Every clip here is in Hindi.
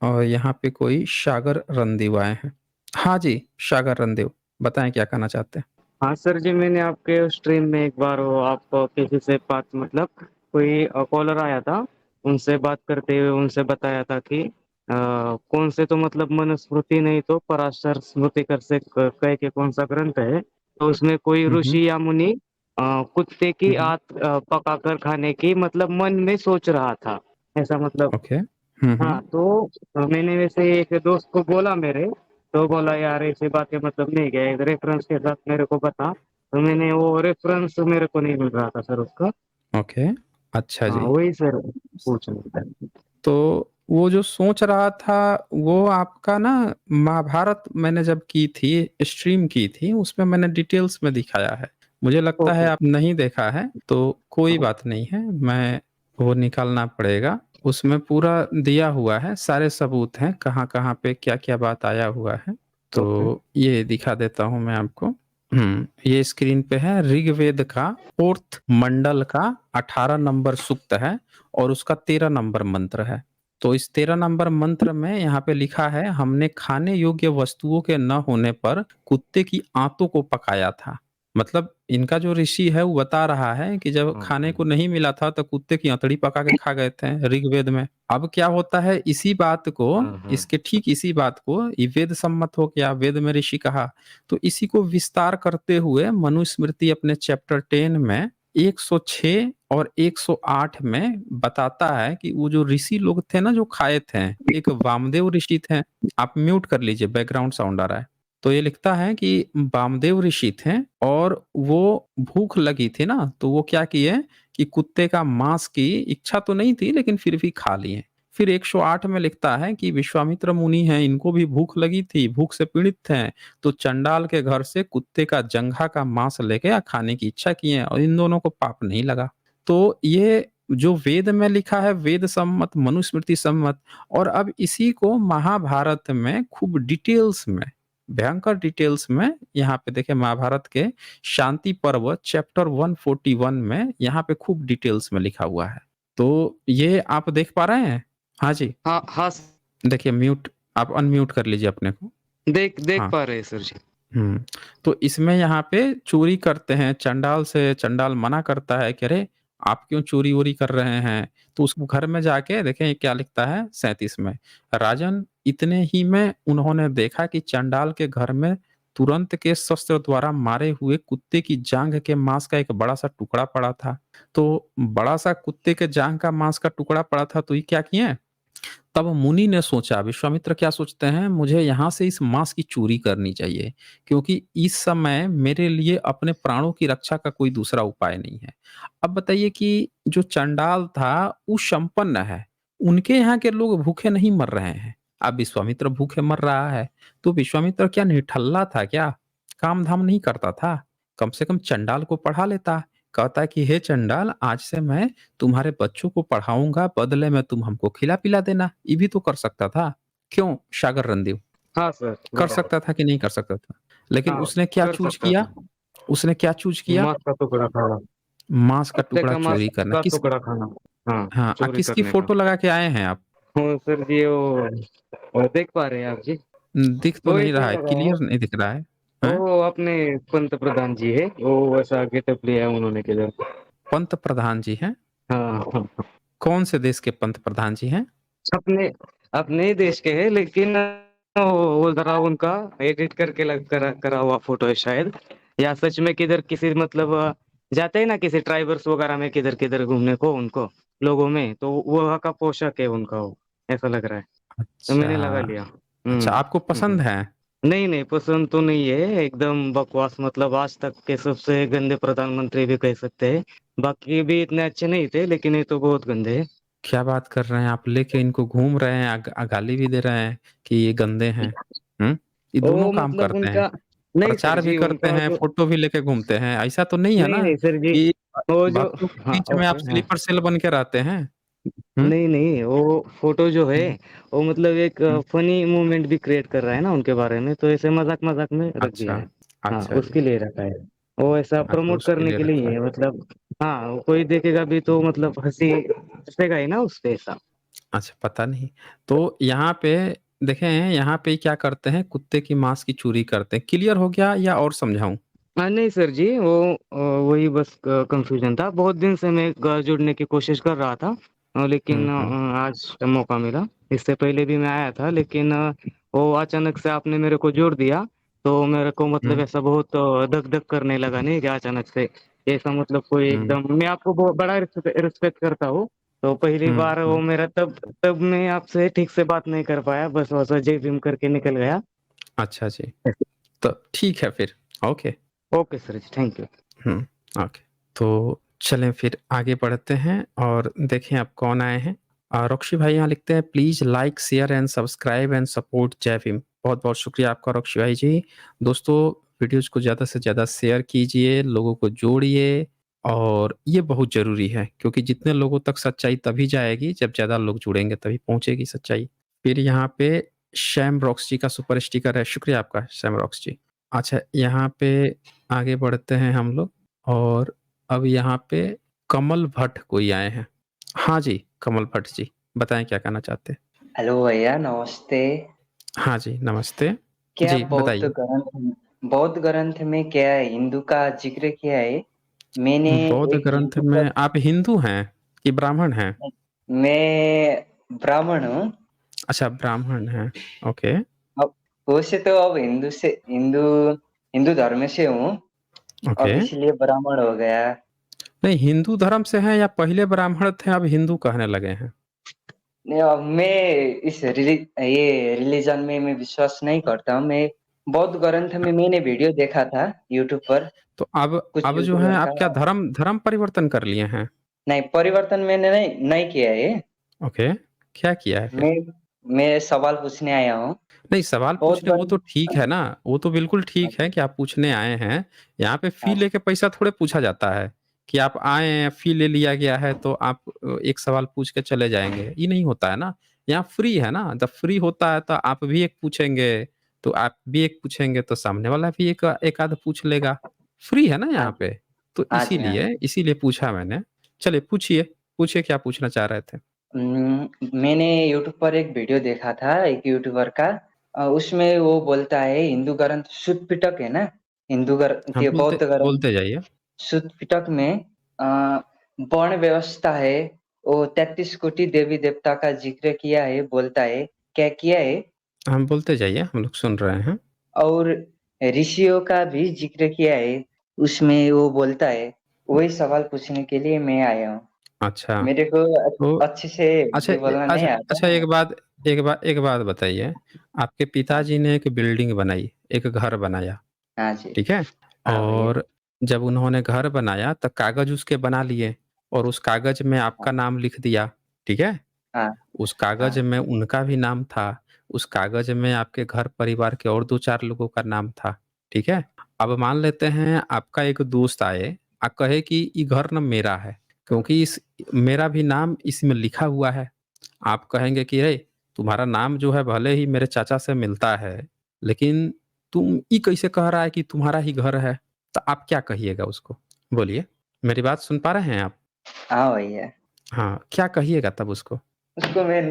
और यहाँ पे कोई सागर रणदेव आए हैं। हाँ जी, सागर रणदेव, बताएं क्या कहना चाहते हैं। हाँ सर जी, मैंने आपके स्ट्रीम में एक बार वो आप किसी से बात मतलब कोई कॉलर आया था, उनसे बात करते हुए उनसे बताया था कि कौन से तो मतलब मनुस्मृति नहीं तो पराशर स्मृति कर से कह के कौन सा ग्रंथ है, तो उसमें कोई हम्म। ऋषि या मुनि कुत्ते की हम्म। आंत पकाकर खाने की मतलब मन में सोच रहा था, ऐसा मतलब। ओके। हाँ तो मैंने वैसे एक दोस्त को बोला मेरे, तो बोला यार ऐसी बातें मतलब नहीं गए रेफरेंस के साथ मेरे को बता, तो मैंने वो रेफरेंस मेरे को नहीं मिल रहा था सर उसका। ओके। अच्छा हाँ जी। वही सर पूछ रहा था। तो वो जो सोच रहा था, वो आपका ना, महाभारत मैंने जब की थी, स्ट्रीम की थी, उसमें मैंने डिटेल्स में दिखाया है। मुझे लगता है ओके। आप नहीं देखा है, तो कोई बात नहीं है, मैं वो निकालना पड़ेगा। उसमें पूरा दिया हुआ है, सारे सबूत हैं, कहाँ कहाँ पे क्या क्या बात आया हुआ है। ओके। तो ये दिखा देता हूँ मैं आपको। ये स्क्रीन पे है, ऋग्वेद का फोर्थ मंडल का 18 नंबर सूक्त है, और उसका 13 नंबर मंत्र है। तो इस 13 नंबर मंत्र में यहाँ पे लिखा है, हमने खाने योग्य वस्तुओं के न होने पर कुत्ते की आंतों को पकाया था। मतलब इनका जो ऋषि है वो बता रहा है कि जब हाँ खाने हाँ को नहीं मिला था तो कुत्ते की आंतड़ी पका के खा गए थे, ऋग्वेद में। अब क्या होता है, इसी बात को, हाँ हाँ। इसके ठीक इसी बात को, ये वेद सम्मत हो गया, वेद में ऋषि कहा, तो इसी को विस्तार करते हुए मनुस्मृति अपने चैप्टर 10 में 106 और 108 में बताता है कि वो जो ऋषि लोग थे ना, जो खाए थे, एक वामदेव ऋषि थे। आप म्यूट कर लीजिए, बैकग्राउंड साउंड आ रहा है। तो ये लिखता है कि वामदेव ऋषि थे, और वो भूख लगी थी ना, तो वो क्या किए कि कुत्ते का मांस की इच्छा तो नहीं थी, लेकिन फिर भी खा लिए। फिर 108 में लिखता है कि विश्वामित्र मुनि हैं, इनको भी भूख लगी थी, भूख से पीड़ित थे, तो चंडाल के घर से कुत्ते का जंघा का मांस लेके खाने की इच्छा किए, और इन दोनों को पाप नहीं लगा। तो ये जो वेद में लिखा है, वेद सम्मत, मनुस्मृति सम्मत, और अब इसी को महाभारत में खूब डिटेल्स में, भयंकर डिटेल्स में, यहाँ पे देखे महाभारत के शांति पर्व चैप्टर 141 में यहाँ पे खूब डिटेल्स में लिखा हुआ है। तो ये आप देख पा रहे हैं। हाँ जी। हाँ हाँ देखिए, म्यूट, आप अनम्यूट कर लीजिए अपने को। देख देख हाँ। पा रहे हैं सर जी। हुँ। तो इसमें यहाँ पे चोरी करते हैं, चंडाल से चंडाल मना करता है कि अरे! आप क्यों चोरी-वोरी कर रहे हैं? तो उस घर में जाके देखें क्या लिखता है 37 में, राजन, इतने ही में उन्होंने देखा कि चंडाल के घर में तुरंत के शस्त्र द्वारा मारे हुए कुत्ते की जाँघ के मांस का एक बड़ा-सा टुकड़ा पड़ा था। तो बड़ा-सा कुत्ते के जाँघ का मांस का टुकड़ा पड़ा था, तो ये क्या किए, तब मुनि ने सोचा, विश्वामित्र क्या सोचते हैं, मुझे यहाँ से इस मांस की चोरी करनी चाहिए, क्योंकि इस समय मेरे लिए अपने प्राणों की रक्षा का कोई दूसरा उपाय नहीं है। अब बताइए कि जो चंडाल था वो संपन्न है, उनके यहाँ के लोग भूखे नहीं मर रहे हैं, अब विश्वामित्र भूखे मर रहा है। तो विश्वामित्र क्या निठल्ला था क्या, काम धाम नहीं करता था, कम से कम चंडाल को पढ़ा लेता। कहता है कि हे चंडाल, आज से मैं तुम्हारे बच्चों को पढ़ाऊंगा, बदले में तुम हमको खिला पिला देना। ये भी तो कर सकता था। क्यों सागर रणदेव, हाँ सर कर बराबर। सकता था कि नहीं कर सकता था? लेकिन हाँ उसने क्या कर चूज सकता किया, था। उसने क्या चूज किया, मांस का टुकड़ा खाना। मांस का कुत्ते टुकड़ा का मांस चोरी करना। का किस, टुकड़ा खाना। हाँ हाँ, चोरी किसकी करने का। फोटो लगा के आए हैं आप? हाँ सर जी वो देख पा रहे हैं आप जी। दिख तो वो नहीं ऐसे रहा है, लगा है। क्लियर नहीं दिख रहा है। हैं? वो अपने पंत प्रधान जी है, वो वैसा गेटअप लिया है उन्होंने किधर। पंत प्रधान जी हैं? हाँ हाँ। कौन से देश के पंत प्रधान जी हैं? अपने अपने ही देश के हैं, लेकिन वो जरा उनका एडिट करके करा हुआ फोटो है शायद, या सच में किधर किसी मतलब जाते हैं ना किसी ट्राइबर्स वगैरह में किधर किधर घूमने को उनको लोगों में, तो वो वहाँ का पोशाक है उनका, वो ऐसा लग रहा है, तो अच्छा। मैंने लगा लिया। अच्छा, आपको हम्म। पसंद है? नहीं नहीं पसंद तो नहीं है, एकदम बकवास, मतलब आज तक के सबसे गंदे प्रधानमंत्री भी कह सकते हैं। बाकी भी इतने अच्छे नहीं थे, लेकिन ये तो बहुत गंदे हैं। क्या बात कर रहे हैं आप, लेके इनको घूम रहे हैं, गाली भी दे रहे हैं कि ये गंदे हैं। ये दोनों वो काम मतलब करते हैं, उनका, नहीं सर प्रचार भी जी करते उनका हैं, जो, फोटो भी लेके घूमते हैं, ऐसा तो नहीं है नहीं ना नहीं सर जी कि वो जो, भक्तों के हाँ बीच में आप ओके हाँ। स्लीपर सेल बन के रहते हैं। हम्म। नहीं नहीं वो फोटो जो है, हम्म। वो मतलब एक हम्म। फनी मोमेंट भी क्रिएट कर रहा है ना उनके बारे में, तो ऐसे मजाक मजाक में रख दिया अच्छा। है। हाँ अच्छा जी। उसके लिए रखा है, वो ऐसा अच्छा, प्रमोट उसके करने लिए के लिए ही रखा है। है मतलब। हाँ कोई देखेगा भी तो मतलब हंसी हंसेगा ही ना उस पे ऐसा। अच्छा, पता नहीं। तो यहाँ पे देखें, यहाँ पे क्या करते हैं, कुत्ते की माँस की चोरी करते हैं। क्लियर हो गया या और समझाऊँ? नहीं सर जी, वो वही बस कंफ्यूजन था। बहुत दिन से मैं जुड़ने की कोशिश कर रहा था, लेकिन हुँ, हुँ। आज मौका मिला। इससे पहले भी मैं आया था, लेकिन वो अचानक से आपने मेरे को जोड़ दिया, तो मेरे को मतलब हुँ, ऐसा बहुत धक-धक करने लगा नहीं कि अचानक से ऐसा मतलब कोई हुँ, एकदम। मैं आपको बहुत बड़ा रिस्पेक्ट करता हूँ, तो पहली हुँ, बार वो हुँ। मेरा तब तब मैं आपसे ठीक से बात नहीं कर पाया, बस वैसा जय भीम करके निकल गया। अच्छा जी, तो ठीक है फिर। Okay. Okay sir ji, thank you. Hmm, okay. तो चलें फिर आगे बढ़ते हैं और देखें अब कौन आए हैं। रॉक्शी भाई यहाँ लिखते हैं, please like, share and subscribe and support जय भीम। बहुत-बहुत शुक्रिया आपका रॉक्शी भाई जी। दोस्तों, वीडियोज़ को ज़्यादा से ज़्यादा शेयर कीजिए, लोगों को जोड़िए और ये बहुत ज़रूरी है क्योंकि जितने लोगों तक सच्चाई तभी जाएगी जब ज़्यादा लोग जुड़ेंगे तभी पहुँचेगी सच्चाई। फिर यहाँ पे शैम रॉक्स जी का सुपर स्टिकर है, शुक्रिया आपका शैम रॉक्स जी। अच्छा, यहाँ पे आगे बढ़ते हैं हम लोग और अब यहाँ पे कमल भट्ट कोई आए हैं। हाँ जी, कमल भट्ट जी, बताएँ क्या कहना चाहते हैं? हेलो भैया, नमस्ते। हाँ जी, नमस्ते। क्या जी, बताइए। बौद्ध ग्रंथ में क्या हिंदू का ज़िक्र किया है? मैंने बौद्ध एक ग्रंथ यूट्यूब में पर आप हिंदू हैं कि ब्राह्मण हैं? मैं ब्राह्मण हूँ। अच्छा, ब्राह्मण हैं, ओके, अब वैसे तो अब हिंदू हिंदू धर्म से हूँ, ओके। अब इसलिए ब्राह्मण हो गया। नहीं, हिंदू धर्म से हैं या पहले ब्राह्मण थे, अब हिंदू कहने लगे हैं? नहीं, अब मैं ये रिलीजन में मैं विश्वास नहीं करता हूँ। मैं बौद्ध ग्रंथ में मैंने वीडियो देखा था यूट्यूब पर, तो अब कुछ अब जो है यूट्यूबर आप क्या का। धर्म धर्म परिवर्तन कर लिए हैं? नहीं, परिवर्तन मैंने नहीं नहीं किया है। ओके, क्या किया है फिर? मैं मैं सवाल पूछने आया हूँ। नहीं, सवाल बहुत पूछने वो बार तो ठीक है ना, वो तो बिल्कुल ठीक है कि आप पूछने आए हैं। यहाँ पे फ़ी हाँ, लेके पैसा थोड़े पूछा जाता है, कि आप आए हैं, फ़ी ले लिया गया है तो आप एक सवाल पूछ के चले जाएँगे, ये नहीं होता है ना। यहाँ फ्री है ना, जब फ्री होता है तो आप भी एक पूछेंगे, तो आप भी एक पूछेंगे तो सामने वाला भी एक आध पूछ लेगा। फ्री है ना हाँ यहाँ जी, पे, तो हाँ जी, हाँ। इसीलिए पूछा मैंने। चलिए पूछिए, पूछिए क्या पूछना चाह रहे थे? मैंने यूट्यूब पर एक वीडियो देखा था एक यूट्यूबर का। उसमें वो बोलता है हिंदू ग्रंथ शुद्ध पिटक है ना, हिंदू ग्रंथ हाँ, के बौद्ध बोलते ग्रंथ बोलते जाइए। शुद्ध पिटक में अ, वर्ण व्यवस्था है, वो 33 कोटि देवी देवता का जिक्र किया है, बोलता है, क्या किया है? हम बोलते जाइए, हम लोग सुन रहे हैं। और ऋषियों का भी जिक्र किया है, उसमें वो बोलता है। वही सवाल पूछने के लिए मैं आया हूँ। अच्छा, मेरे को तो अच्छे से अच्छा हिंदी बोलना नहीं आता अच्छा ना। एक बात बताइए, आपके हाँ, पिताजी ने एक बिल्डिंग बनाई, एक घर बनाया, हाँ जी। ठीक है? हाँ भैया। और जब उन्होंने घर बनाया तो कागज़ उसके बना लिए और उस कागज़ में हाँ, आपका नाम लिख दिया, ठीक है? हाँ, उस कागज़ हाँ, में उनका भी नाम था, उस कागज़ में आपके घर परिवार के और 2-4 लोगों का नाम था, ठीक है? अब मान लेते हैं आपका एक दोस्त आए, कहे कि ये घर ना मेरा है, क्योंकि इस मेरा भी नाम इसमें लिखा हुआ है। आप कहेंगे कि अरे! तुम्हारा नाम जो है भले ही मेरे चाचा से मिलता है, लेकिन तुम ये कैसे कह रहा है कि तुम्हारा ही घर है? तो आप क्या कहिएगा उसको? बोलिए, मेरी बात सुन पा रहे हैं आप? हाँ भैया। हाँ, क्या कहिएगा तब उसको? उसको मैं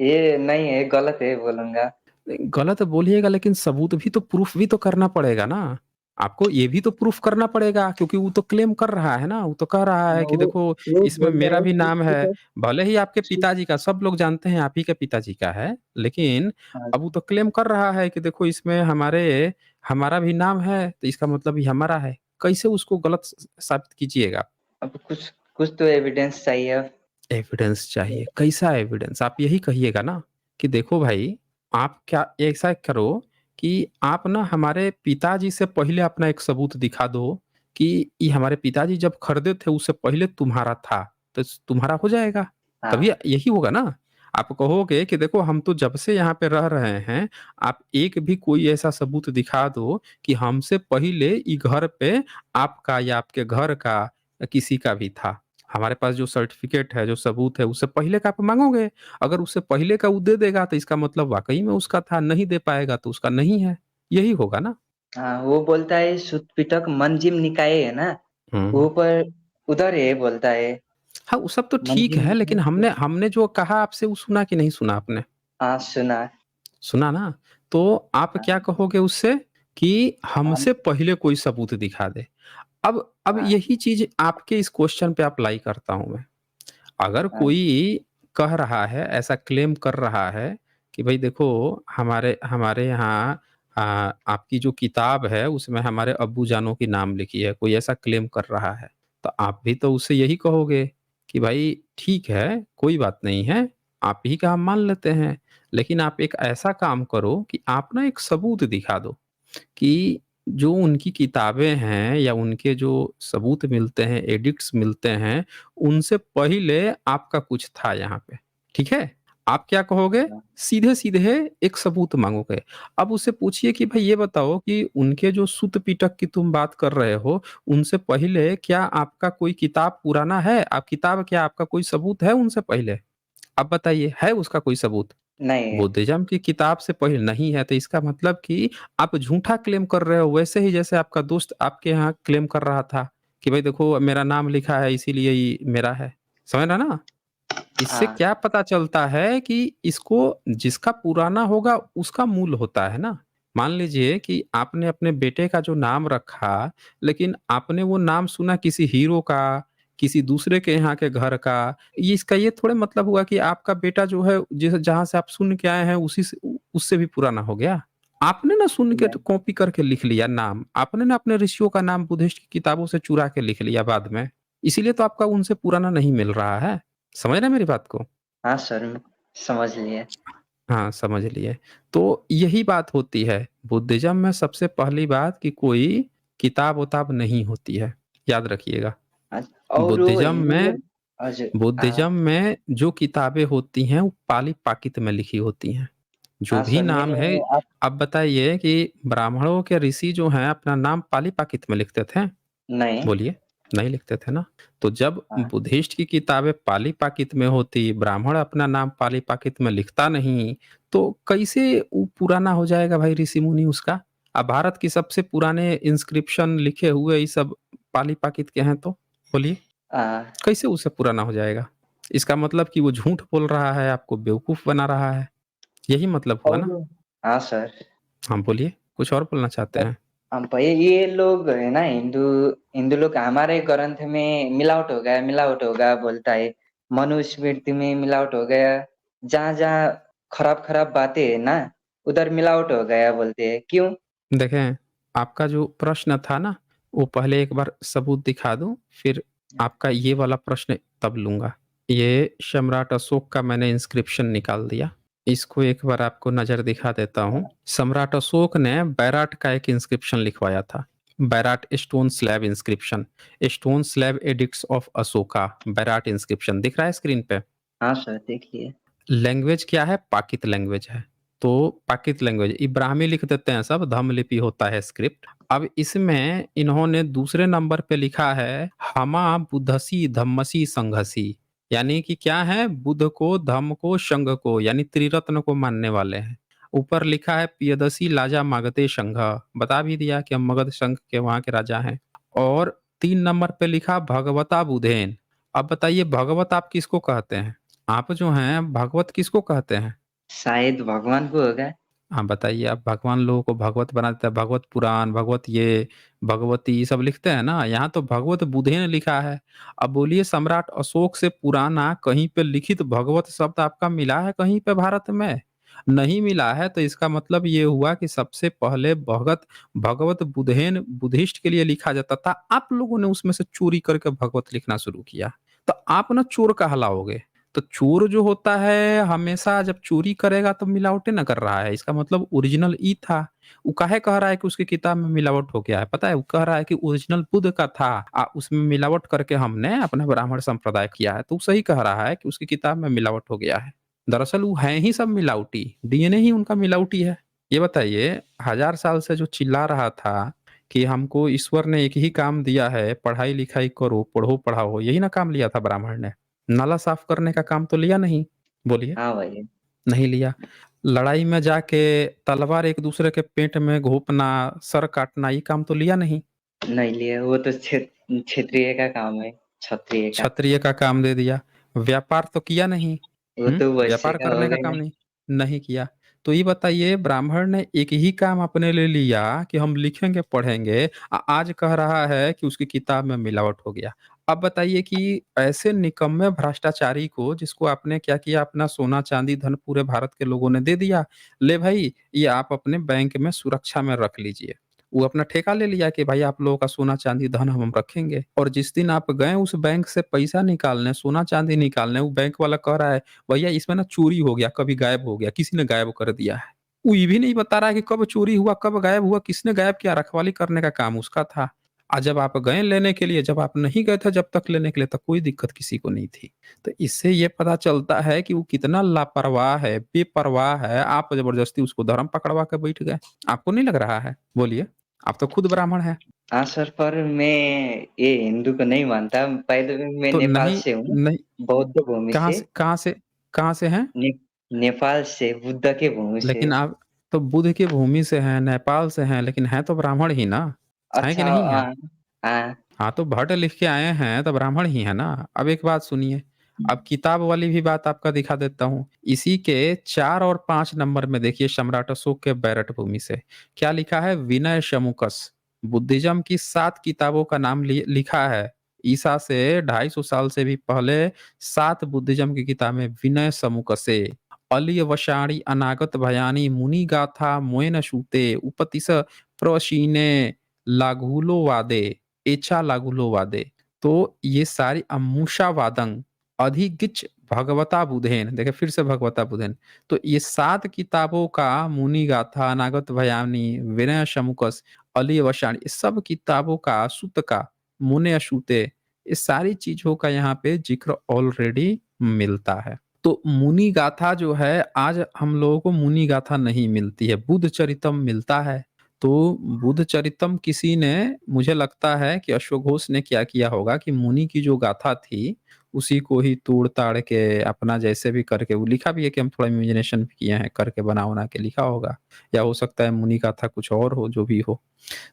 ये नहीं है, गलत है बोलूँगा। गलत बोलिएगा लेकिन सबूत भी तो प्रूफ भी तो करना पड़ेगा ना। आपको ये भी तो प्रूफ करना पड़ेगा क्योंकि वो तो क्लेम कर रहा है ना, वो तो कह रहा है कि देखो वो इसमें बोलता मेरा है भी शुद्ध नाम है, पिटक भले ही आपके शुद्ध पिताजी का सब लोग जानते हैं आप ही के पिताजी का है, लेकिन हाँ, अब वो तो क्लेम कर रहा है कि देखो इसमें हमारा भी नाम है, तो इसका मतलब ये हमारा है। कैसे उसको गलत साबित कीजिएगा? अब कुछ कुछ तो एविडेंस चाहिए अब। एविडेंस चाहिए, कैसा एविडेंस? आप यही कहिएगा ना कि देखो भाई, आप क्या ऐसा करो कि आप ना हमारे पिताजी से पहले अपना एक सबूत दिखा दो कि ये हमारे पिताजी जब खरीदे थे उससे पहले तुम्हारा था, तो तुम्हारा हो जाएगा। तभी हाँ, यही होगा ना। आप कहोगे कि देखो हम तो जब से यहाँ पे रह रहे हैं, आप एक भी कोई ऐसा सबूत दिखा दो कि हमसे पहले ये घर पे आपका या आपके घर का किसी का भी था। हमारे पास जो सर्टिफ़िकेट है, जो सबूत है, उससे पहले का आप माँगोगे। अगर उससे पहले का वो दे देगा तो इसका मतलब वाक़ई में उसका था, नहीं दे पाएगा तो उसका नहीं है। यही होगा ना? हाँ, वो बोलता है शुद्ध पिटक मंजिम निकाय है ना, हुँ। वो पर उधर है बोलता है। हाँ, वो सब तो ठीक है, मंजिल लेकिन में हमने हमने जो कहा आपसे वो सुना कि नहीं सुना आपने? हाँ, सुना। सुना ना? तो आप हाँ, क्या कहोगे उससे कि हाँ, हमसे पहले कोई सबूत दिखा दे। अब हाँ, यही चीज़ आपके इस क्वेश्चन पे अप्लाई करता हूँ मैं। अगर हाँ, कोई कह रहा है, ऐसा क्लेम कर रहा है कि भई देखो हमारे हमारे यहाँ आपकी जो किताब है उसमें हमारे अब्बू जानो की नाम लिखी है, कोई ऐसा क्लेम कर रहा है, तो आप भी तो उससे यही कहोगे कि भाई ठीक है, कोई बात नहीं है, आप ही का हम मान लेते हैं। लेकिन आप एक ऐसा काम करो कि आप ना एक सबूत दिखा दो कि जो उनकी किताबें हैं या उनके जो सबूत मिलते हैं, एडिक्ट्स मिलते हैं, उनसे पहिले आपका कुछ था यहाँ पे, ठीक है? आप क्या कहोगे? हाँ, सीधे-सीधे एक सबूत माँगोगे। अब उससे पूछिए कि भई ये बताओ कि उनके जो सूत-पिटक की तुम बात कर रहे हो, उनसे पहिले क्या आपका कोई किताब पुराना है? आप किताब क्या आपका कोई सबूत है उनसे पहिले? आप बताइए, है उसका कोई सबूत? नहीं है। बुद्धिज़्म की किताब से पढ़ी नहीं है, तो इसका मतलब कि आप झूठा क्लेम कर रहे हो, वैसे ही जैसे आपका दोस्त आपके यहाँ क्लेम कर रहा था कि भई देखो मेरा नाम लिखा है इसीलिए ये मेरा है। समझ रहे हैं ना? इससे हाँ, क्या पता चलता है कि इसको जिसका पुराना होगा उसका मूल होता है ना। मान लीजिए कि आपने अपने बेटे का जो नाम रखा, लेकिन आपने वो नाम सुना किसी हीरो का, किसी दूसरे के यहाँ के घर का, ये इसका ये थोड़े मतलब हुआ कि आपका बेटा जो है जिस जहाँ से आप सुन के आए हैं उसी से उससे भी पुराना हो गया। आपने ना सुन के तो नहीं। कॉपी करके लिख लिया नाम, आपने ना अपने ऋषियों का नाम बुद्धिस्ट की किताबों से चुरा के लिख लिया बाद में। इसीलिए तो आपका उनसे पुराना नहीं मिल रहा है। समझ रहे हैं मेरी बात को? हाँ सर, मैं समझ लिए। हाँ, समझ लिए। तो यही बात होती है, बुद्धिज़्म में सबसे पहली बात कि कोई किताब-वुताब नहीं होती है, याद रखिएगा। और वो बुद्धिज़्म ये में हजुर बुद्धिज़्म में जो किताबें होती हैं, वो पाली-पाकित में लिखी होती हैं। जो हाँ भी सर, नाम है मैंने आप अब बताइए कि ब्राह्मणों के ऋषि जो हैं, अपना नाम पाली-पाकित में लिखते थे? नहीं। बोलिए, नहीं लिखते थे ना? तो जब हाँ, बुद्धिस्ट की किताबें पाली-पाकित में होती, ब्राह्मण अपना नाम पाली-पाकित में लिखता नहीं, तो कैसे वो पुराना हो जाएगा भाई ऋषि-मुनि उसका? अब भारत की सबसे पुराने इंस्क्रिप्शन लिखे हुए ये सब पाली-पाकित के हैं तो? बोलिए, हाँ, कैसे उससे पुराना हो जाएगा? इसका मतलब कि वो झूठ बोल रहा है, आपको बेवकूफ़ बना रहा है, यही मतलब हुआ और ना? हाँ सर। हाँ, बोलिए, कुछ और बोलना चाहते हैं? हम भैया ये लोग है ना, हिंदू हिंदू लोग हमारे ग्रंथ में मिलावट हो गया बोलता है। मनुस्मृति में मिलावट हो गया। जहाँ-जहाँ खराब-खराब बातें है ना, उधर मिलावट हो गया बोलते हैं। क्यों? देखें, आपका जो प्रश्न था ना, वो पहले एक बार सबूत दिखा दूँ, फिर आपका ये वाला प्रश्न तब लूँगा। ये सम्राट अशोक का मैंने इंस्क्रिप्शन निकाल दिया। इसको एक बार आपको नज़र दिखा देता हूँ। सम्राट अशोक ने बैराट का एक इंस्क्रिप्शन लिखवाया था। Bairat stone slab inscription, stone slab addicts of Ashoka, Bairat inscription दिख रहा है स्क्रीन पे? हाँ सर, देखिए। लैंग्वेज क्या है? पाकित लैंग्वेज है। तो पाकित लैंग्वेज इब्राहिमी लिख देते हैं सब, धम्म लिपि होता है स्क्रिप्ट। अब इसमें इन्होंने दूसरे नंबर पे लिखा है हमा बुद्धसी धम्मसी संघसी, यानी कि क्या है? बुद्ध को, धम्म को, संघ को, यानी त्रिरत्न को मानने वाले हैं। ऊपर लिखा है पियदसी लाजा मागते संघ, बता भी दिया कि हम मगध संघ के वहाँ के राजा हैं। और 3 नंबर पे लिखा भगवता बुधेन। अब बताइए भगवत आप किसको कहते हैं? आप जो हैं भागवत किसको कहते हैं? शायद भगवान को होगा। आप बताइए, आप भगवान लोगों को भगवत बना देते हैं, भगवत पुराण, भगवत ये, भगवती ये सब लिखते हैं ना, यहाँ तो भगवत बुधेन लिखा है। अब बोलिए सम्राट अशोक से पुराना कहीं पे लिखित भगवत शब्द आपका मिला है कहीं पे भारत में? नहीं मिला है, तो इसका मतलब ये हुआ कि सबसे पहले भगत भगवत बुधेन बुद्धिस्ट के लिए लिखा जाता था। आप लोगों ने उसमें से चोरी करके भगवत लिखना शुरू किया। तो आप ना चोर कहलाओगे। तो चोर जो होता है हमेशा जब चोरी करेगा तो मिलावटें ना कर रहा है, इसका मतलब ओरिजिनल ई था। वो काहे कह रहा है कि उसकी किताब में मिलावट हो गया है, पता है? वो कह रहा है कि ओरिजिनल बुद्ध का था, उसमें मिलावट करके हमने अपना ब्राह्मण संप्रदाय किया है। तो वो सही कह रहा है कि उसकी किताब में मिलावट हो गया है। दरअसल वो हैं ही सब मिलावटी, डीएनए ही उनका मिलावटी है। ये बताइए, 1000 साल से जो चिल्ला रहा था कि हमको ईश्वर ने एक ही काम दिया है, पढ़ाई-लिखाई करो, पढ़ो-पढ़ाओ, यही ना काम लिया था ब्राह्मण ने? नाला साफ करने का काम तो लिया नहीं, बोलिए? हाँ भाई। नहीं लिया। लड़ाई में जाके तलवार एक दूसरे के पेट में घोंपना, सर काटना, ये काम तो लिया नहीं। नहीं लिए, वो तो क्षेत्रीय का काम है। क्षत्रिय का। क्षत्रिय का काम दे दिया। व्यापार तो किया नहीं। वो तो वैश्य व्यापार का हो करने का गया काम ना। नहीं किया। तो ये बताइए, ब्राह्मण ने एक ही काम अपने लिए लिया कि हम लिखेंगे, पढ़ेंगे। आज कह रहा है कि उसकी किताब में मिलावट हो गया। अब बताइए कि ऐसे निकम्मे भ्रष्टाचारी को, जिसको आपने क्या किया, अपना सोना, चांदी, धन पूरे भारत के लोगों ने दे दिया। ले भाई, ये आप अपने बैंक में सुरक्षा में रख लीजिए। वो अपना ठेका ले लिया कि भाई आप लोगों का सोना, चांदी, धन हम रखेंगे। और जिस दिन आप गए उस बैंक से पैसा निकालने, सोना, चांदी निकालने, वो बैंक वाला कह रहा है, भैया इसमें ना चोरी हो गया, कभी गायब हो गया, किसी ने गायब कर दिया है। वो ये भी नहीं बता रहा है कि कब चोरी हुआ, कब गायब हुआ, किसने गायब किया, रखवाली करने का काम उसका था। जब आप गए लेने के लिए, जब आप नहीं गए थे जब तक लेने के लिए, तब कोई दिक्कत किसी को नहीं थी। तो इससे ये पता चलता है कि वो कितना लापरवाह है, बेपरवाह है। आप जबरदस्ती उसको धर्म पकड़वा के बैठ गए। आपको नहीं लग रहा है? बोलिए, आप तो खुद ब्राह्मण हैं। हाँ सर, पर मैं ये हिंदू को नहीं मानता। पहले मैं तो नेपाल नहीं से हूँ, नहीं, बौद्ध भूमि कहाँ से। से कहाँ से कहाँ से हैं? ने, नेपाल से, बुद्ध के भूमि से। लेकिन आप तो बुद्ध की भूमि से हैं, नेपाल से हैं, लेकिन हैं तो ब्राह्मण ही ना, हैं कि अच्छा, नहीं है? हाँ। हाँ। हाँ, तो भट्ट लिख के आए हैं तो ब्राह्मण ही है ना। अब एक बात सुनिए, अब किताब वाली भी बात आपका दिखा देता हूँ। इसी के 4 और 5 नंबर में देखिए, सम्राट अशोक के बैरट भूमि से क्या लिखा है? विनय शमुकस। बुद्धिज्म की 7 किताबों का नाम लिखा है। ईसा से 250 साल से भी पहले 7 बुद्धिज्म की किताबें विनय समुकसे, अलिय वशाणी, अनागत भयानी, मुनि गाथा, मोयन शूते, उपतिस प्रवशीने, लागुलो वादे, एचा लागुलो वादे। तो ये सारी अमूषा वादंग, अधिगिच भगवता बुधेन, देखिए फिर से भगवता बुधेन। तो ये 7 किताबों का मुनि गाथा, अनागत भयानी, विनय शमुकस, अली वशाणी, इस सब किताबों का, सुत का, मुने अशूते, इस सारी चीजों का यहाँ पे जिक्र ऑलरेडी मिलता है। तो मुनि गाथा जो है, आज हम लोगों को मुनि गाथा नहीं मिलती है, बुद्ध चरितम मिलता है। तो बुद्ध चरितम किसी ने, मुझे लगता है कि अश्वघोष ने क्या किया होगा कि मुनि की जो गाथा थी, उसी को ही तोड़-ताड़ के अपना जैसे भी करके, वो लिखा भी है कि हम थोड़ा इमेजिनेशन भी किए हैं, करके बना-वना के लिखा होगा। या हो सकता है मुनि गाथा कुछ और हो, जो भी हो।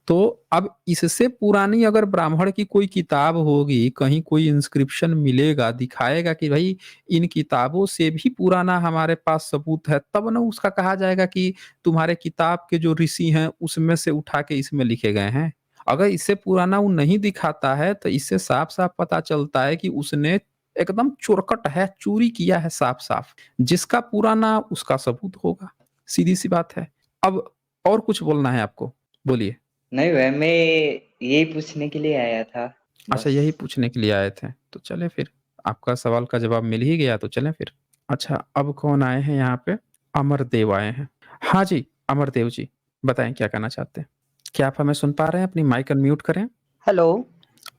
तो अब इससे पुरानी अगर ब्राह्मण की कोई किताब होगी, कहीं कोई इंस्क्रिप्शन मिलेगा, दिखाएगा कि भाई इन किताबों से भी पुराना हमारे पास सबूत है, तब ना उसका कहा जाएगा कि तुम्हारे किताब के जो ऋषि हैं, उसमें से उठा के इसमें लिखे गए हैं। अगर इससे पुराना वो नहीं दिखाता है, तो इससे साफ-साफ पता चलता है कि उसने एकदम चुरकट है, चोरी किया है साफ-साफ। जिसका पुराना उसका सबूत होगा, सीधी-सी बात है। अब और कुछ बोलना है आपको? बोलिए। नहीं भाई, मैं यही पूछने के लिए आया था, अच्छा, बस। यही पूछने के लिए आए थे। तो चलें फिर, आपका सवाल का जवाब मिल ही गया तो चलें फिर। अच्छा, अब कौन आए हैं यहाँ पे? अमरदेव आए हैं। हाँ जी, अमरदेव जी, बताएँ क्या कहना चाहते हैं? क्या आप हमें सुन पा रहे हैं? अपनी माइक अनम्यूट करें। हेलो।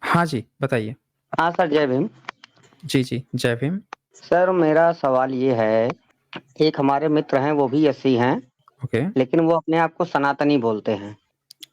हाँ जी, बताइए। हाँ सर, जय भीम। जी, जी, जय भीम। सर मेरा सवाल ये है, एक हमारे मित्र हैं, वो भी एससी हैं, ओके, लेकिन वो अपने आप को सनातनी बोलते हैं।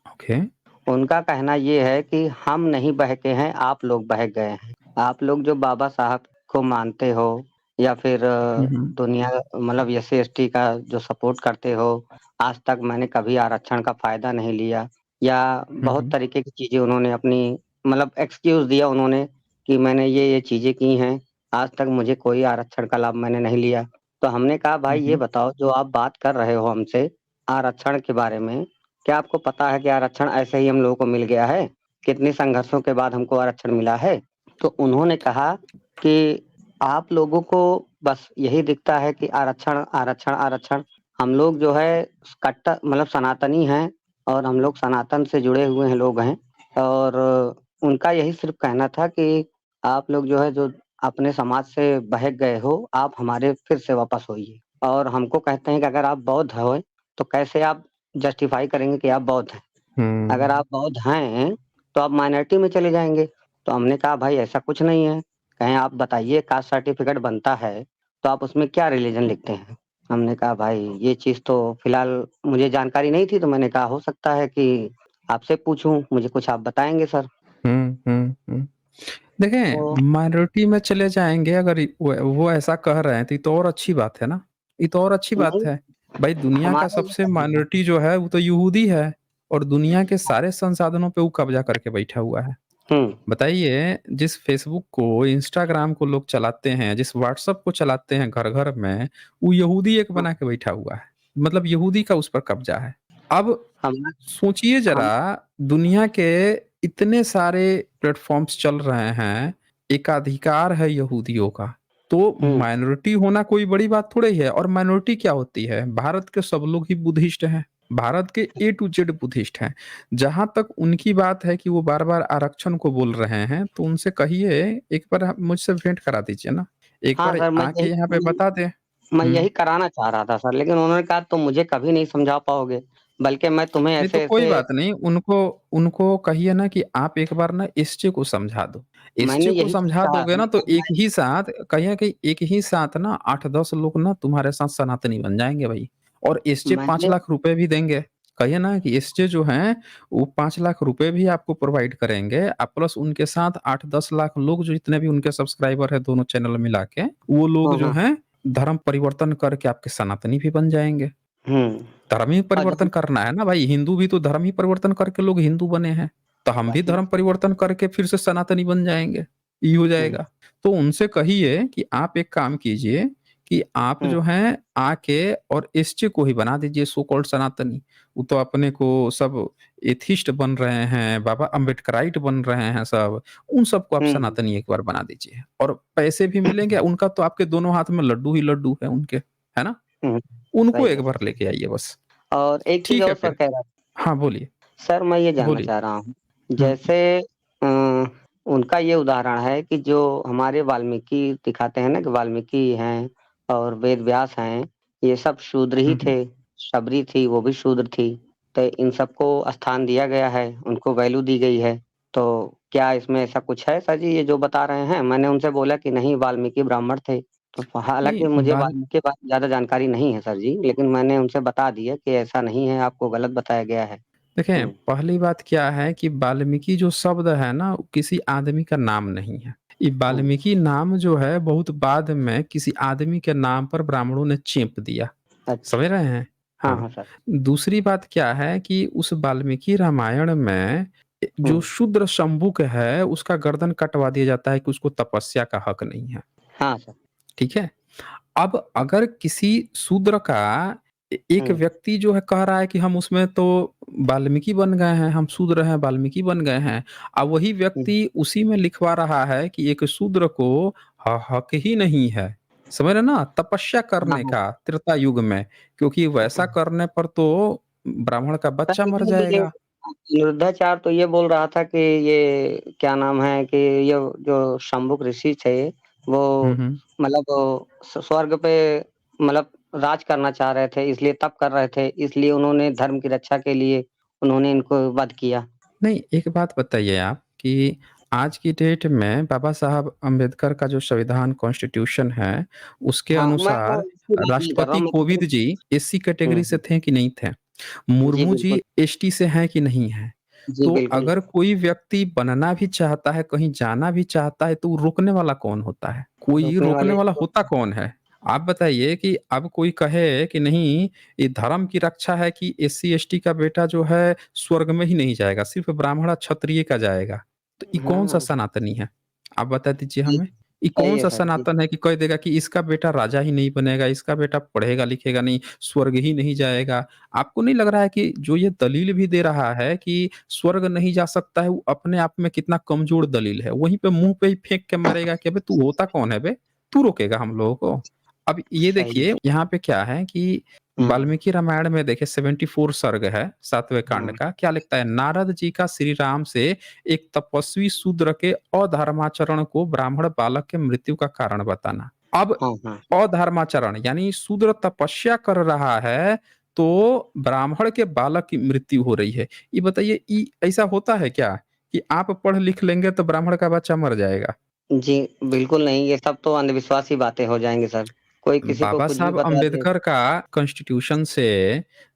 ओके। उनका कहना ये है कि हम नहीं बहके हैं, आप लोग बहक गए हैं। आप लोग जो बाबा साहब को मानते हो या फिर हुँ, हुँ। दुनिया मतलब एससी एसटी का जो सपोर्ट करते हो, आज तक मैंने कभी आरक्षण का फायदा नहीं लिया, या हुँ, बहुत हुँ। तरीके की चीजें उन्होंने अपनी मतलब एक्सक्यूज दिया उन्होंने कि मैंने ये चीजें की हैं, आज तक मुझे कोई आरक्षण का लाभ मैंने नहीं लिया। तो हमने कहा हुँ, भाई ये हुँ। बताओ, जो आप बात कर रहे हो हमसे आरक्षण के बारे में, क्या आपको पता है कि आरक्षण ऐसे ही हम लोगों को मिल गया है? कितने संघर्षों के बाद हमको आरक्षण मिला है? तो उन्होंने कहा कि आप लोगों को बस यही दिखता है कि आरक्षण आरक्षण आरक्षण। हम लोग जो है कट्टर मतलब सनातनी हैं, और हम लोग सनातन से जुड़े हुए हैं लोग हैं। और उनका यही सिर्फ कहना था कि आप लोग जो है जो अपने समाज से बहक गए हो, आप हमारे फिर से वापस होइए। और हमको कहते हैं कि अगर आप बौद्ध हो तो कैसे आप जस्टिफाई करेंगे कि आप बौद्ध हैं? अगर आप बौद्ध हैं तो आप माइनॉरिटी में चले जाएंगे। तो हमने कहा भाई ऐसा कुछ नहीं है, कहें आप बताइए कास्ट सर्टिफिकेट बनता है तो आप उसमें क्या रिलीजन लिखते हैं? हमने कहा भाई ये चीज तो फिलहाल मुझे जानकारी नहीं थी, तो मैंने कहा हो सकता है कि आपसे पूछूं, मुझे कुछ आप बताएंगे सर। हुँ, हुँ, हुँ। देखें, तो माइनॉरिटी में चले जाएँगे अगर वो ऐसा कह रहे हैं, तो ये तो और अच्छी बात है ना। ये तो और अच्छी बात नहीं, है। भाई दुनिया का हमारा ये सबसे कहना है। माइनॉरिटी जो है वो तो यहूदी है, और दुनिया के सारे संसाधनों पे वो कब्ज़ा करके बैठा हुआ है। बताइए, जिस फेसबुक को, इंस्टाग्राम को लोग चलाते हैं, जिस व्हाट्सएप को चलाते हैं घर-घर में, वो यहूदी एक बना के बैठा हुआ है। मतलब यहूदी का उस पर कब्ज़ा है। अब हम सोचिए हम ज़रा, दुनिया के इतने सारे प्लेटफ़ॉर्म्स चल रहे हैं, एकाधिकार है यहूदियों का, तो हुँ, माइनॉरिटी होना कोई बड़ी बात थोड़ी ही है। और माइनॉरिटी क्या होती है? भारत के सब लोग ही बुद्धिस्ट हैं। भारत के ए टू जेड बुद्धिस्ट हैं। जहाँ तक उनकी बात है कि वो बार-बार आरक्षण को बोल रहे हैं, तो उनसे कहिए एक बार आप मुझसे भेंट करा दीजिए ना। एक हाँ बार सर, आके यहाँ पे बता दें। मैं हुँ। यही कराना चाह रहा था सर, लेकिन उन्होंने कहा तुम मुझे कभी नहीं समझा पाओगे, बल्कि मैं तुम्हें नहीं तो कोई ऐसे-ऐसे। बात नहीं, उनको उनको कहिए ना कि आप एक बार ना एसजे को समझा दो। मैंने एसजे को यही चीज़ समझा कहा दोगे है, ना तो लेकिन एक ही साथ कहिए कि एक ही साथ ना 8-10 लोग ना तुम्हारे साथ सनातनी बन जाएँगे भई। और एसजे 5 मैंने लाख रुपए भी देंगे। कहिए ना कि एसजे जो हैं वो 5 लाख रुपए भी आपको प्रोवाइड करेंगे, प्लस उनके साथ 8-10 लाख लोग जो जितने भी उनके सब्सक्राइबर हैं दोनों चैनल मिला के, वो लोग हाँ, जो हाँ। हैं धर्म परिवर्तन करके आपके सनातनी भी बन जाएँगे। हुँ। धर्म ही और परिवर्तन जब करना है ना भाई, हिंदू भी तो धर्म ही परिवर्तन करके लोग हिंदू बने हैं। तो हम भी वही। धर्म परिवर्तन करके फिर से सनातनी बन जाएँगे, ये हो हुँ, जाएगा। तो उनसे कहिए कि आप एक काम कीजिए कि आप हुँ, जो हैं आके और एसजे को ही बना दीजिए सो कॉल्ड सनातनी। वो तो अपने को सब एथिस्ट बन रहे हैं, बाबा अम्बेडकराइट बन रहे हैं सब, उन सबको आप हुँ, सनातनी एक बार बना दीजिए और पैसे भी मिलेंगे। उनका तो आपके दोनों हाथ में लड्डू ही लड्डू है उनके, है ना? हुँ। उनको सही एक है बार सर। लेके आइए बस। और एक चीज़ ठीक है और सर फिर। कह रहा था। हाँ, बोलिए, सर मैं ये जानना बोलिए। चाह रहा हूँ, हुँ, जैसे अ, उनका ये उदाहरण है कि जो हमारे वाल्मीकि दिखाते हैं ना कि वाल्मीकि हैं और वेद व्यास हैं, ये सब शूद्र ही हुँ, हुँ। थे, शबरी थी, वो भी शूद्र थी। तो इन सबको स्थान दिया गया है, उनको वैल्यू दी गई है। तो क्या इसमें ऐसा कुछ है सर जी ये जो बता रहे हैं? मैंने उनसे बोला कि नहीं वाल्मीकि ब्राह्मण थे। तो नहीं, हालाँकि मुझे वाल्मीकि के बारे में ज़्यादा जानकारी नहीं है सर जी, लेकिन मैंने उनसे बता दिया कि ऐसा नहीं है, आपको गलत बताया गया है। देखें, हुँ, पहली बात क्या है कि वाल्मीकि जो शब्द है ना, वो किसी आदमी का नाम नहीं है। ये हुँ। वाल्मीकि नाम जो है बहुत बाद में किसी आदमी के नाम पर ब्राह्मणों ने चेप दिया। अच्छा। समझ रहे हैं? हाँ, हाँ। हाँ सर। दूसरी बात क्या है कि उस वाल्मीकि रामायण में जो हुँ। शूद्र शंभुक है, उसका गर्दन कटवा दिया जाता है कि उसको तपस्या का हक नहीं है। हाँ सर। ठीक है? अब अगर किसी शूद्र का एक हुँ, व्यक्ति जो है कह रहा है कि हम उसमें तो वाल्मीकि बन गए हैं, हम शूद्र हैं, वाल्मीकि बन गए हैं। अब वही हुँ। व्यक्ति उसी में लिखवा रहा है कि एक शूद्र को हक ही नहीं है। समझ रहे हैं ना? तपस्या हाँ, करने हाँ। का त्रेता युग में, क्योंकि वैसा करने पर तो ब्राह्मण का सर बच्चा मर लेकिन ये जाएगा। अनिरुद्धाचार्य तो ये बोल रहा था कि ये क्या नाम है कि ये जो शंभुक ऋषि थे, वो हुँ, हुँ। मतलब स्वर्ग पे मतलब राज करना चाह रहे थे, इसलिए तप कर रहे थे, इसलिए उन्होंने धर्म की रक्षा के लिए उन्होंने इनको वध किया। नहीं, एक बात बताइए आप कि आज की डेट में बाबा साहब अम्बेडकर का जो संविधान कॉन्स्टिट्यूशन है, उसके हाँ, मैं अनुसार उसकी बात नहीं कर रहा राष्ट्रपति हूँ, मैं तो कोविंद सिर्फ। जी एससी हुँ, कैटेगरी से हुँ। थे कि नहीं थे? जी, मुर्मू जी बिल्कुल। एसटी से हैं कि नहीं हैं? जी, तो बिल्कुल। अगर कोई व्यक्ति बनना भी चाहता है, कहीं जाना भी चाहता है, तो वो रोकने वाला कौन होता है? कोई रोकने रोकने वाले वाला तो। होता कौन है? आप बताइए कि अब कोई कहे कि नहीं, ये धर्म की रक्षा है कि एससी एसटी का बेटा जो है स्वर्ग में ही नहीं जाएगा, सिर्फ़ ब्राह्मण और क्षत्रिय का जाएगा। तो ये कौन-सा हाँ, सनातनी है? आप बता दीजिए जी, हमें। ये सही है कौन-सा सर जी। सनातन है कि कह देगा कि इसका बेटा राजा ही नहीं बनेगा, इसका बेटा पढ़ेगा-लिखेगा नहीं, स्वर्ग ही नहीं जाएगा। आपको नहीं लग रहा है कि जो ये दलील भी दे रहा है कि स्वर्ग नहीं जा सकता है, वो अपने आप में कितना कमज़ोर दलील है? वहीं पे मुँह पे ही फेंक के मारेगा कि अबे तू होता कौन है बे? तू रोकेगा हम लोगों को? अब ये सही है। देखिए यहाँ पे क्या है कि हुँ, वाल्मीकि रामायण में देखिए 74 सर्ग है 7वें कांड हाँ। का। क्या लिखता है? नारद जी का श्री राम से एक तपस्वी शूद्र के अधर्माचरण को ब्राह्मण बालक के मृत्यु का कारण बताना। अब हाँ, हाँ। अधर्माचरण यानी शूद्र तपस्या कर रहा है, तो ब्राह्मण के बालक की मृत्यु हो रही है। ये बताइए ऐसा होता है क्या कि आप पढ़ लिख लेंगे तो ब्राह्मण का बच्चा मर जाएगा? जी, बिल्कुल नहीं, ये सब तो अंधविश्वास की बातें हो जाएँगी सर। कोई किसी को बाबा कुछ भी साहब बता दे। अम्बेडकर का कॉन्स्टिट्यूशन से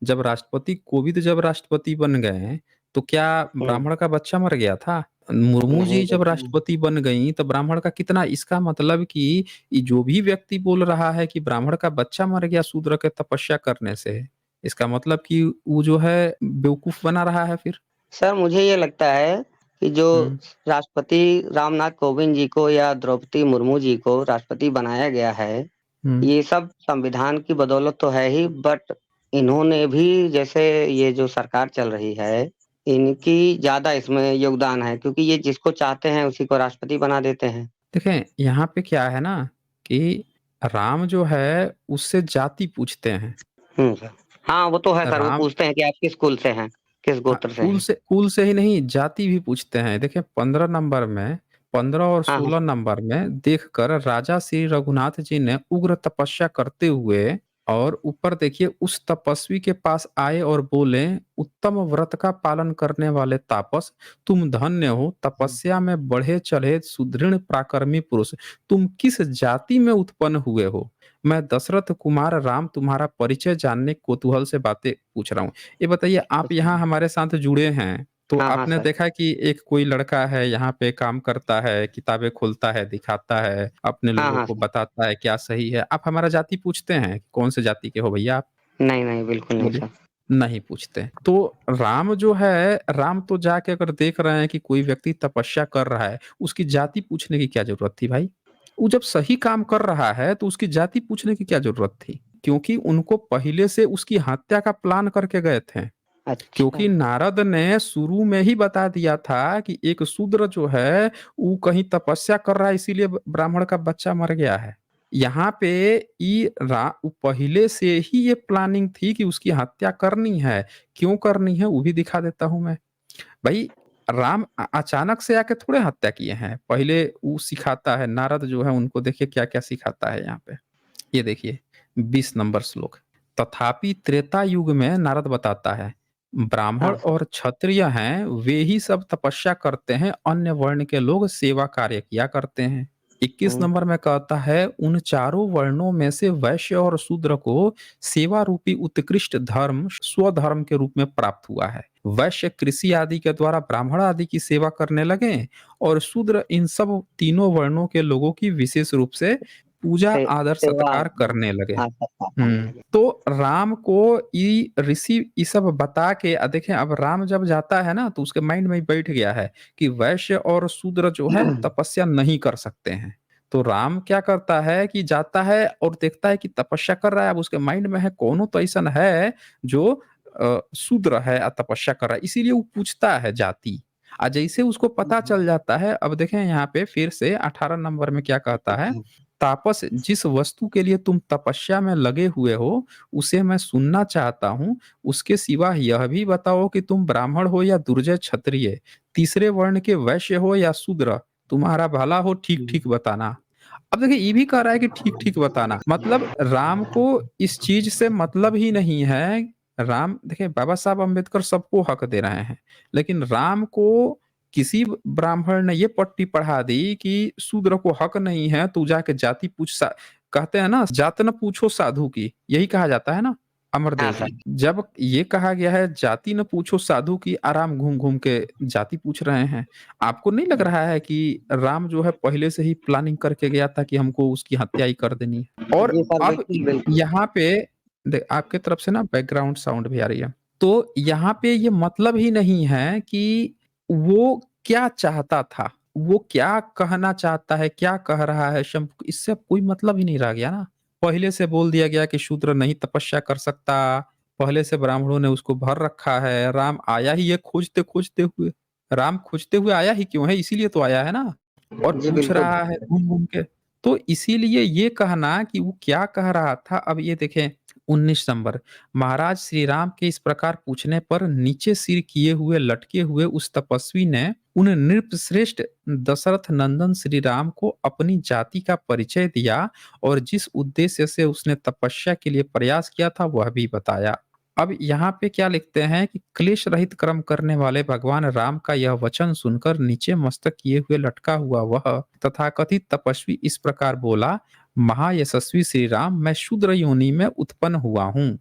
जब राष्ट्रपति कोविंद जब राष्ट्रपति बन गए, तो क्या हुँ, ब्राह्मण का बच्चा मर गया था? मुर्मू नहीं जी जब बिल्कुल नहीं। राष्ट्रपति बन गईं, तो ब्राह्मण का कितना इसका मतलब कि ये जो भी व्यक्ति बोल रहा है कि ब्राह्मण का बच्चा मर गया शूद्र के तपस्या करने से, इसका मतलब कि वो जो है बेवकूफ़ बना रहा है फिर। सर मुझे ये लगता है कि जो हुँ, राष्ट्रपति रामनाथ कोविंद जी को या द्रौपदी मुर्मू जी को राष्ट्रपति बनाया गया है, हुँ। ये सब संविधान की बदौलत तो है ही, बट इन्होंने भी, जैसे ये जो सरकार चल रही है, इनकी ज़्यादा इसमें योगदान है, क्योंकि ये जिसको चाहते हैं उसी को राष्ट्रपति बना देते हैं। देखें, यहाँ पे क्या है ना कि राम जो है उससे जाति पूछते हैं। सर। हाँ, वो तो है सर, वो राम पूछते हैं कि आप किस कुल से हैं, किस हाँ, गोत्र से हैं। कुल से ही नहीं जाति भी पूछते हैं। देखिए 15 नंबर में 15 और हाँ, हाँ। 16 नंबर में देखकर राजा श्री रघुनाथ जी ने उग्र तपस्या करते हुए और ऊपर देखिए उस तपस्वी के पास आए और बोले, उत्तम व्रत का पालन करने वाले तापस, तुम धन्य हो, तपस्या में बढ़े चढ़े सुदृढ़ पराक्रमी पुरुष, तुम किस जाति में उत्पन्न हुए हो? मैं दशरथ कुमार राम तुम्हारा परिचय जानने कौतूहल से बातें पूछ रहा हूँ। ये बताइए आप यहाँ हमारे साथ जुड़े हैं, तो हाँ, हाँ आपने सर। देखा कि एक कोई लड़का है यहाँ पे काम करता है, किताबें खोलता है, दिखाता है, अपने हाँ, लोगों हाँ को सर। बताता है क्या सही है। आप हमारा जाति पूछते हैं, कौन से जाति के हो भैया आप? नहीं, नहीं, बिल्कुल नहीं बोलिए। सर। नहीं पूछते। तो राम जो है, राम तो जाके अगर देख रहे हैं कि कोई व्यक्ति तपस्या कर रहा है, उसकी जाति पूछने की क्या ज़रूरत थी भाई? वो जब सही काम कर रहा है, तो उसकी जाति पूछने की क्या ज़रूरत थी? क्योंकि उनको पहले से उसकी हत्या का प्लान करके गए थे। अच्छा। क्योंकि नारद ने शुरू में ही बता दिया था कि एक शूद्र जो है, वो कहीं तपस्या कर रहा है इसीलिए ब्राह्मण का बच्चा मर गया है। यहाँ पे पहले से ही ये प्लानिंग थी कि उसकी हत्या करनी है। क्यों करनी है वो भी दिखा देता हूँ मैं। भाई राम अचानक से आके थोड़े हत्या किए हैं। पहले वो सिखाता है, नारद जो है उनको देखिए क्या-क्या सिखाता है यहाँ पे। ये देखिए 20 नंबर श्लोक। तथापि त्रेता युग में नारद बताता है, ब्राह्मण हाँ सर। और क्षत्रिय हैं वे ही सब तपस्या करते हैं, अन्य वर्ण के लोग सेवा कार्य किया करते हैं। 21 हुँ। नंबर में कहता है, उन चारों वर्णों में से वैश्य और शूद्र को सेवा रूपी उत्कृष्ट धर्म स्वधर्म के रूप में प्राप्त हुआ है। वैश्य कृषि आदि के द्वारा ब्राह्मण आदि की सेवा करने लगे और शूद्र इन सब तीनों वर्णों के लोगों की विशेष रूप से पूजा से आदर सेवा। सत्कार करने लगे। हाँ, सत्कार करने लगे। तो राम को ये ऋषि ये सब बता के देखें अब राम जब जाता है ना तो उसके माइंड में ही बैठ गया है कि वैश्य और शूद्र जो है वो तपस्या नहीं कर सकते हैं। तो राम क्या करता है कि जाता है और देखता है कि तपस्या कर रहा है। अब उसके माइंड में है कौनो तो ऐसा है जो शूद्र है तपस्या कर रहा है, इसीलिए वो पूछता है जाति। जैसे उसको पता चल जाता है, अब देखें यहाँ पे फिर से 18 नंबर में क्या कहता है, तापस जिस वस्तु के लिए तुम तपस्या में लगे हुए हो, उसे मैं सुनना चाहता हूँ। उसके सिवा यह भी बताओ कि तुम ब्राह्मण हो या दुर्जय क्षत्रिय, तीसरे वर्ण के वैश्य हो या शूद्र, तुम्हारा भला हो ठीक-ठीक बताना। अब देखिए ये भी कह रहा है कि ठीक-ठीक बताना, मतलब राम को इस चीज़ से मतलब ही नहीं है। राम देखिए बाबा साहब अम्बेडकर सबको हक दे रहे हैं, लेकिन राम को किसी ब्राह्मण ने ये पट्टी पढ़ा दी कि शूद्र को हक नहीं है, तू जाके जाति पूछ कहते हैं ना जात न पूछो साधु की, यही कहा जाता है ना हाँ अमरदेव सर। जी। जब ये कहा गया है जाति न पूछो साधु की, आराम घूम-घूम के जाति पूछ रहे हैं। आपको नहीं लग रहा है कि राम जो है पहले से ही प्लानिंग करके गया था कि हमको उसकी हत्या ही कर देनी है? और जी सर, अब बिल्कुल, बिल्कुल। यहाँ पे आपके तरफ से ना बैकग्राउंड साउंड भी आ रही है। तो यहाँ पे ये मतलब ही नहीं है कि वो क्या चाहता था? वो क्या कहना चाहता है, क्या कह रहा है इससे अब कोई मतलब ही नहीं रह गया ना। पहले से बोल दिया गया कि शूद्र नहीं तपस्या कर सकता, पहले से ब्राह्मणों ने उसको भर रखा है, राम आया ही है खोजते-खोजते हुए। राम खोजते हुए आया ही क्यों है? इसीलिए तो आया है ना और जी, पूछ बिल्कुल। रहा है घूम-घूम के। तो इसीलिए ये कहना कि वो क्या कह रहा था, अब ये देखें 19 नंबर महाराज श्री राम के इस प्रकार पूछने पर नीचे सिर किए हुए लटके हुए उस तपस्वी ने उन नृपश्रेष्ठ दशरथ नंदन श्री राम को अपनी जाति का परिचय दिया और जिस उद्देश्य से उसने तपस्या के लिए प्रयास किया था वह भी बताया। अब यहाँ पे क्या लिखते हैं कि क्लेश रहित कर्म करने वाले भगवान राम का यह वचन सुनकर नीचे मस्तक किए हुए लटका हुआ वह तथाकथित तपस्वी इस प्रकार बोला, महायशस्वी श्री राम, मैं शूद्र योनि में उत्पन्न हुआ हूँ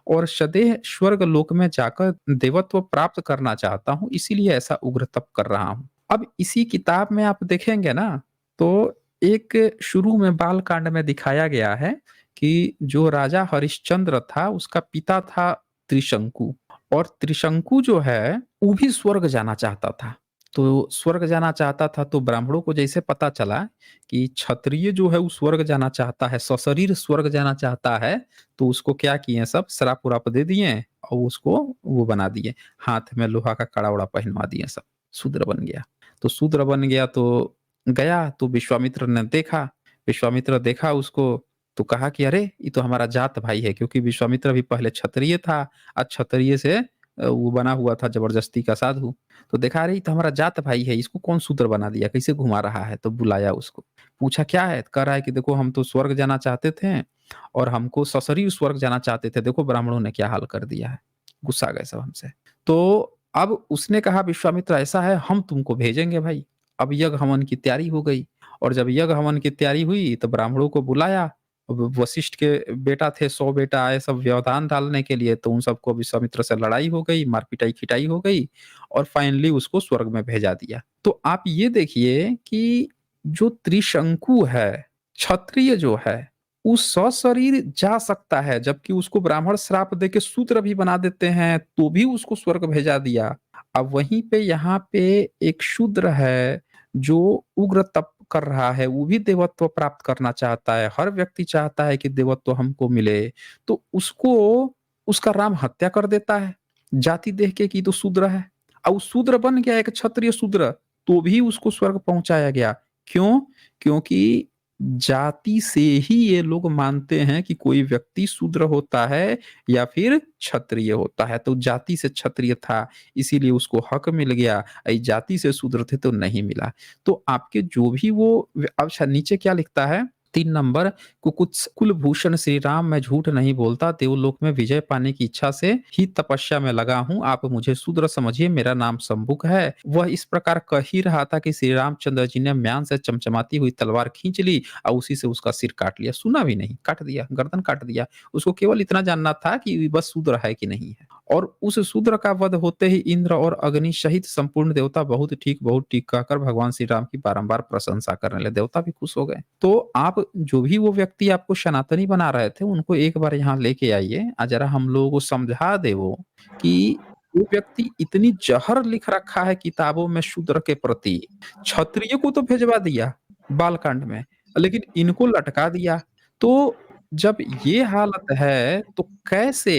और सदैह स्वर्ग लोक में जाकर देवत्व प्राप्त करना चाहता हूँ, इसीलिए ऐसा उग्र तप कर रहा हूँ। अब इसी किताब में आप देखेंगे ना तो एक शुरू में बाल कांड में दिखाया गया है कि जो राजा हरिश्चंद्र था उसका पिता था त्रिशंकु और त्रिशंकु जो है वो भी स्वर्ग जाना चाहता था। तो स्वर्ग जाना चाहता था, तो ब्राह्मणों को जैसे पता चला कि क्षत्रिय जो है वो स्वर्ग जाना चाहता है, सशरीर स्वर्ग जाना चाहता है, तो उसको क्या किए सब श्राप-उराप दे दिए और उसको वो बना दिए, हाथ में लोहा का कड़ा-वड़ा पहनवा दिए सब, शूद्र बन गया। तो शूद्र बन गया तो गया तो विश्वामित्र देखा उसको तो कहा कि अरे! ये तो हमारा जात भाई है, क्योंकि विश्वामित्र भी पहले क्षत्रिय था, आज क्षत्रिय से वो बना हुआ था जबरदस्ती का साधु। तो देखा अरे ये तो हमारा जात भाई है, इसको कौन शूद्र बना दिया, कैसे घुमा रहा है? तो बुलाया उसको, पूछा क्या है? कह रहा है कि देखो हम तो स्वर्ग जाना चाहते थे और हमको सशरीर स्वर्ग जाना चाहते थे, देखो ब्राह्मणों ने क्या हाल कर दिया है। गुस्सा गए सब हमसे। तो अब उसने कहा विश्वामित्र ऐसा है हम तुमको भेजेंगे भाई। अब यज्ञ हवन की तैयारी हो गई और जब यज्ञ हवन की तैयारी हुई तो ब्राह्मणों को बुलाया। अब वशिष्ठ के बेटा थे, 100 बेटा आए सब व्यवधान डालने के लिए, तो उन सबको विश्वामित्र से लड़ाई हो गई, मार-पिटाई-खिटाई हो गई और फाइनली उसको स्वर्ग में भेजा दिया। तो आप ये देखिए कि जो त्रिशंकु है, क्षत्रिय जो है, वो सशरीर जा सकता है, जबकि उसको ब्राह्मण श्राप देके शूद्र भी बना देते हैं, तो भी उसको स्वर्ग भेजा दिया। अब वहीं पे यहाँ पे एक शूद्र है, जो उग्र तप कर रहा है, वो भी देवत्व प्राप्त करना चाहता है। हर व्यक्ति चाहता है कि देवत्व हमको मिले, तो उसको उसका राम हत्या कर देता है, जाति देख के कि तो शूद्र है। और वो शूद्र बन गया एक क्षत्रिय शूद्र, तो भी उसको स्वर्ग पहुँचाया गया। क्यों? क्योंकि जाति से ही ये लोग मानते हैं कि कोई व्यक्ति शूद्र होता है या फिर क्षत्रिय होता है। तो जाति से क्षत्रिय था, इसीलिए उसको हक मिल गया। जाति से शूद्र थे तो नहीं मिला। तो आपके जो भी वो अच्छा नीचे क्या लिखता है 3 नंबर कुलभूषण श्री राम मैं झूठ नहीं बोलता, देवलोक में विजय पाने की इच्छा से ही तपस्या में लगा हूँ, आप मुझे शूद्र समझिए, मेरा नाम शंभुक है। वह इस प्रकार कह ही रहा था कि श्री रामचंद्र जी ने म्यान से चमचमाती हुई तलवार खींच ली और उसी से उसका सिर काट लिया। सुना भी नहीं, काट दिया, गर्दन काट दिया। उसको केवल इतना जानना था कि बस शूद्र है कि नहीं है। और उस शूद्र का वध होते ही इंद्र और अग्नि सहित संपूर्ण देवता बहुत ठीक कहकर भगवान श्री राम की बारंबार प्रशंसा करने लगे। देवता भी खुश हो गए। तो आप जो भी वो व्यक्ति आपको सनातनी बना रहे थे, उनको एक बार यहाँ लेके आइए, जरा हम लोगों को समझा दे वो कि वो व्यक्ति इतनी जहर लिख रखा है किताबों में शूद्र के प्रति। क्षत्रिय को तो भिजवा दिया बालकांड में, लेकिन इनको लटका दिया। तो जब ये हालत है तो कैसे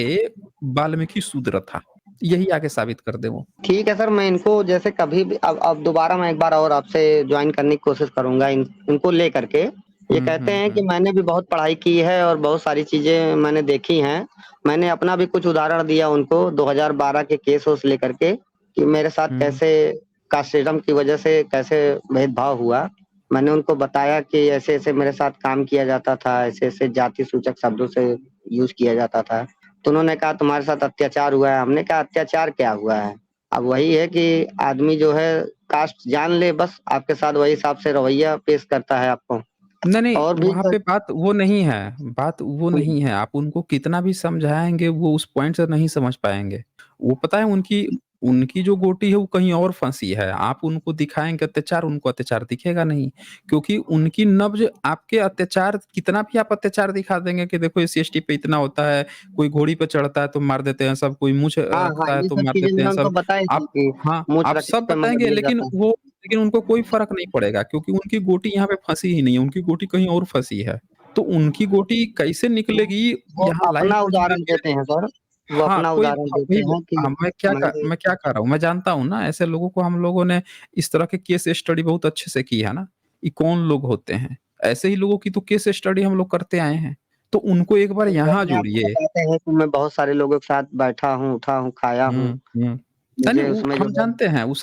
वाल्मीकि शूद्र था? यही आगे साबित कर दे वो। ठीक है सर, मैं इनको जैसे कभी भी अब दोबारा मैं एक बार और आपसे ज्वाइन करने की कोशिश करूंगा इनको लेकर के। ये कहते हैं कि मैंने भी बहुत पढ़ाई की है और बहुत सारी चीजें मैंने देखी हैं। मैंने अपना भी कुछ उदाहरण दिया उनको 2012 के केस उस लेकर के कि मेरे साथ कैसे कास्टिज्म की वजह से कैसे भेदभाव हुआ। मैंने उनको बताया कि ऐसे ऐसे मेरे साथ काम किया जाता था, ऐसे ऐसे जाति सूचक शब्दों से यूज किया जाता था। तो उन्होंने कहा तुम्हारे साथ अत्याचार हुआ है। हमने कहा अत्याचार क्या हुआ है? अब वही है कि आदमी जो है कास्ट जान ले, बस आपके साथ वही हिसाब से रवैया पेश करता है आपको। नहीं, और भी वहाँ पे बात वो नहीं है, बात वो नहीं है। आप उनको कितना भी समझाएँगे, वो उस पॉइंट से नहीं समझ पाएँगे। वो पता है उनकी उनकी जो गोटी है वो कहीं और फँसी है। आप उनको दिखाएँगे अत्याचार, उनको अत्याचार दिखेगा नहीं। क्योंकि उनकी नब्ज़ आपके अत्याचार कितना भी आप अत्याचार दिखा देंगे कि देखो एससी-एसटी पे इतना होता है, कोई घोड़ी पे चढ़ता है तो मार देते हैं सब, कोई मूंछ हाँ, हाँ, रखता है ये तो सब मार चीजें देते हैं मैंने उनको सब। बताई थी आप कि हाँ, मूंछ आप रख सब पे मार बताएँगे दिया जाता है। लेकिन उनको कोई फ़र्क नहीं पड़ेगा क्योंकि उनकी गोटी यहाँ पे फँसी ही नहीं है, उनकी गोटी कहीं और फँसी है। तो उनकी गोटी कैसे निकलेगी वो यहाँ लाइव अपना कुछ उदाहरण करके देते हैं सर, वो हाँ, अपना कोई उदाहरण देते वही हैं कि मैंने मैं क्या कह रहा हूँ, मैं जानता हूँ ना ऐसे लोगों को हम लोगों ने इस तरह के केस स्टडी बहुत अच्छे से की है ना, ये कौन लोग होते हैं। ऐसे ही लोगों की तो केस स्टडी हम लोग करते आए हैं। तो उनको एक बार यहाँ वही आपको जोड़िए। बताते हैं कि मैं बहुत सारे लोगों के साथ बैठा हूँ, उठा हूँ, खाया हूँ। हुँ। नहीं, मुझे वो उसमें जो हम है जानते हैं, वो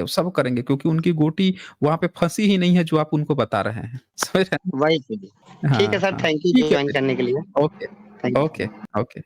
सब करेंगे क्योंकि उनकी गोटी वहाँ पे फँसी ही नहीं है जो आप उनको बता रहे हैं। समझ रहे वही चीज़। हैं? ठीक है हाँ, सर, हाँ। थैंक यू ठीक है जॉइन फिर। करने के लिए। Okay, thank you. Okay, okay.